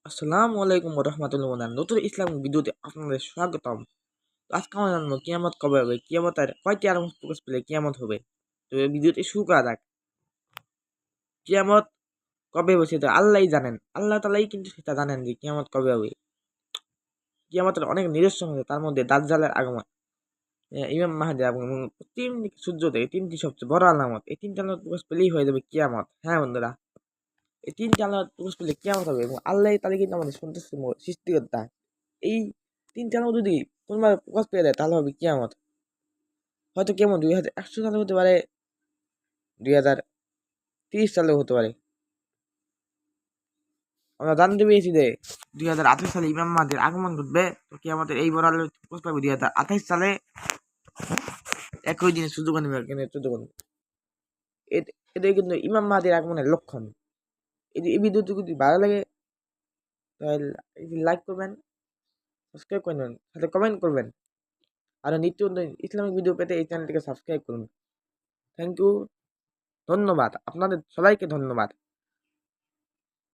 আসসালামু আলাইকুম রহমতুল্লাহ নতুন ইসলামিক ভিডিওতে আপনাদের স্বাগতম। তো আজকে আমরা জানবো কিয়ামত কবে হবে, কিয়ামতের কয়টি আলামত প্রকাশ পেলে কিয়ামত হবে। তো এই ভিডিওটি শুরু করা যাক। কিয়ামত কবে হবে সেটা আল্লাহই জানেন, আল্লাহ তালাই কিন্তু সেটা জানেন যে কিয়ামত কবে হবে। কিয়ামতের অনেক নিদর্শন আছে, তার মধ্যে দাজ্জালের আগমন, ইমাম মাহদী আগমন এবং তিন দিকে সূর্যোদয়, এই তিনটি সবচেয়ে বড় আলামত। এই তিনটি আলামত প্রকাশ পেলেই হয়ে যাবে কিয়ামত। হ্যাঁ বন্ধুরা, এই তিনটি আলামত প্রকাশ পেলে কিয়ামত হবে এবং আল্লাহ তালাই কিন্তু আমাদের সন্তুষ্ট সৃষ্টিকর্তা। এই তিনটা আলো যদি কোনোভাবে প্রকাশ পেয়ে যায় তাহলে হবে কিয়ামত। হয়তো কেমন 2100 সালে হতে পারে, 2030 সালেও হতে পারে। আমরা জানতে পেরেছি যে 2028 সালে ইমাম মাহদীর আগমন ঘটবে। তো কিয়ামতের এই বড় আলো প্রকাশ পাবে 2028 সালে, একই দিনে সূর্যগ্রহণ নেমে কিন্তু চন্দ্রগ্রহণ। এটাই কিন্তু ইমাম মাহদীর আগমনের লক্ষণ। এই ভিডিওটি যদি ভালো লাগে তাহলে লাইক করবেন, সাবস্ক্রাইব করবেন, সাথে কমেন্ট করবেন। আর নিত্য নতুন ইসলামিক ভিডিও পেতে এই চ্যানেলটিকে সাবস্ক্রাইব করুন। থ্যাংক ইউ, ধন্যবাদ আপনাদের সবাইকে, ধন্যবাদ।